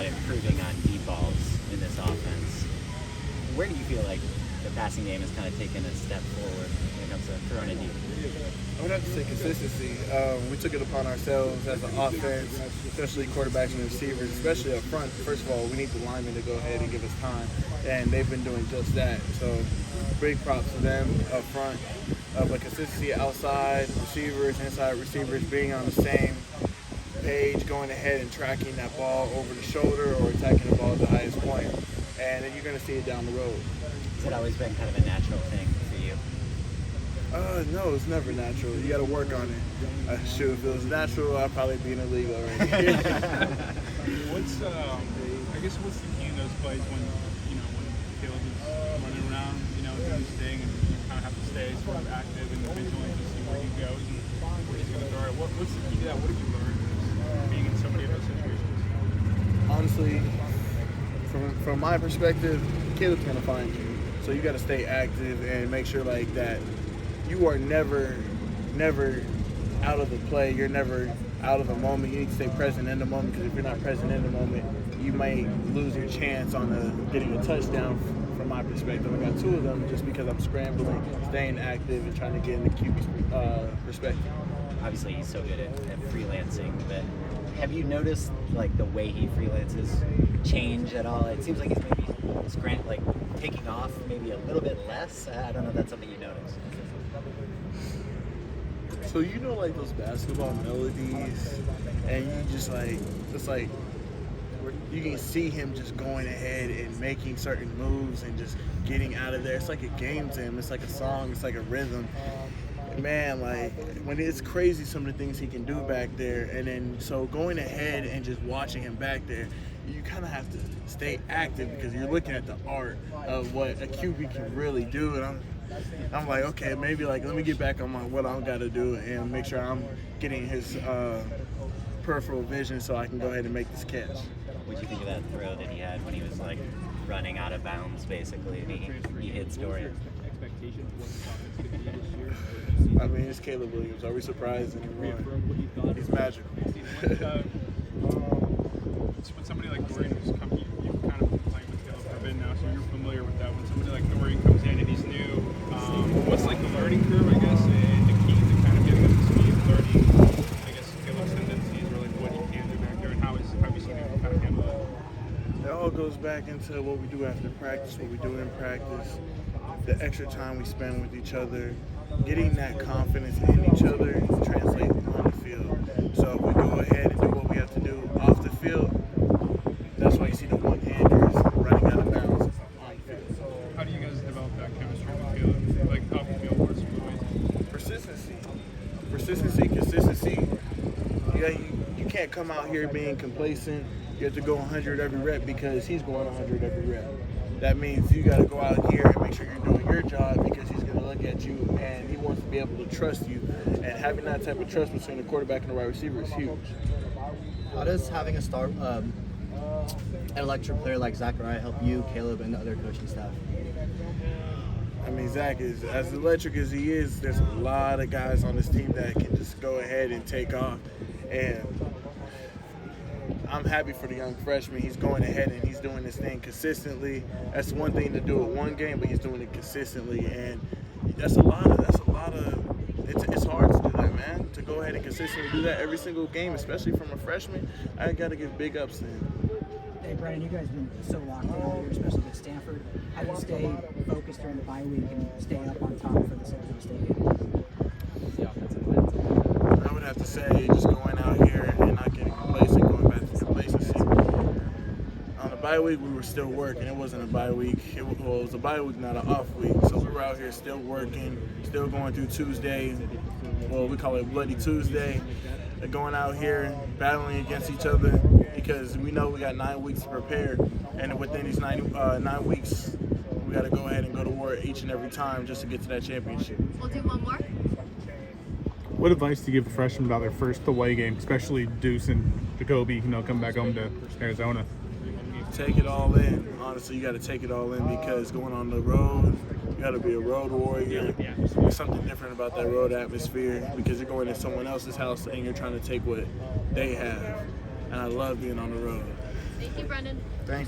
about improving on deep balls in this offense. Where do you feel like the passing game has kind of taken a step forward when it comes to throwing it deep? I would have to say consistency. We took it upon ourselves as an offense, especially quarterbacks and receivers, especially up front. First of all, we need the linemen to go ahead and give us time, and they've been doing just that. So big props to them up front. But consistency outside, receivers, inside receivers, being on the same page, going ahead and tracking that ball over the shoulder or attacking the ball at the highest point. And then you're going to see it down the road. Has it always been kind of a natural thing for you? No, it's never natural. You got to work on it. Shoot, if it was natural, I'd probably be in the league already. What's the key in those plays when Caleb is running around, doing his thing, and you kind of have to stay sort of active and vigilant to see where he goes and where he's going to throw it? What's the key to that? What have you learned being in so many of those situations? Honestly, from my perspective, Caleb's going to find you. So you got to stay active and make sure like that you are never out of the play. You're never out of the moment. You need to stay present in the moment, because if you're not present in the moment, you might lose your chance on getting a touchdown. From my perspective, I got 2 of them just because I'm scrambling, staying active, and trying to get in the QB's perspective. Obviously, he's so good at freelancing, but have you noticed like the way he freelances change at all? It seems like he's maybe taking off maybe a little bit less. I don't know if that's something you noticed. So like those basketball melodies, and you just like, it's like you can see him just going ahead and making certain moves and just getting out of there. It's like a game to him. It's like a song. It's like a rhythm. Man, like, when it's crazy some of the things he can do back there. And then so going ahead and just watching him back there, you kind of have to stay active, because you're looking at the art of what a QB can really do. And I'm like, okay, maybe like let me get back on what I've got to do and make sure I'm getting his peripheral vision so I can go ahead and make this catch. What do you think of that throw that he had when he was like running out of bounds, basically, and he hit Story? I mean, it's Caleb Williams. Are we surprised anymore? He's magical. When somebody like Dorian who's come, you've kind of been playing with Caleb for a bit now, so you're familiar with that. When somebody like Dorian comes in and he's new, what's like the learning curve, I guess, and the key to kind of getting up to speed, learning, I guess, Caleb's tendencies, or like what he can do back there, and how have you seen him kind of handle that? It all goes back into what we do after practice, what we do in practice, the extra time we spend with each other, getting that confidence in each other translates on the field. So if we go ahead and do what we have to do off the field, that's why you see the one-handers running out of bounds on the field. How do you guys develop that chemistry with Caleb, like off the field versus Consistency. You can't come out here being complacent. You have to go 100 every rep because he's going 100 every rep. That means you got to go out here and make sure you're doing your job, because he's going to look at you and he wants to be able to trust you. And having that type of trust between the quarterback and the wide receiver is huge. How does having an electric player like Zachariah help you, Caleb, and the other coaching staff? I mean, Zach is as electric as he is. There's a lot of guys on this team that can just go ahead and take off. And I'm happy for the young freshman. He's going ahead and he's doing this thing consistently. That's one thing to do it one game, but he's doing it consistently. And it's hard to do that, man. To go ahead and consistently do that every single game, especially from a freshman, I got to give big ups to him. Hey, Brenden, you guys have been so locked in all year, especially with Stanford. How do you stay focused during the bye week and stay up on top for the San Jose State game? I would have to say just going out here and not getting complacent, going back to complacency. On the bye week, we were still working. It wasn't a bye week. It was a bye week, not an off week. So we were out here still working, still going through Tuesday. Well, we call it Bloody Tuesday. Going out here, battling against each other, because we know we got 9 weeks to prepare. And within these 9 weeks, we got to go ahead and go to war each and every time just to get to that championship. We'll do one more. What advice do you give a freshman about their first away game, especially Deuce and Jacoby, coming back home to Arizona? Take it all in. Honestly, you got to take it all in, because going on the road, you got to be a road warrior. There's something different about that road atmosphere, because you're going to someone else's house and you're trying to take what they have. And I love being on the road. Thank you, Brendan. Thanks.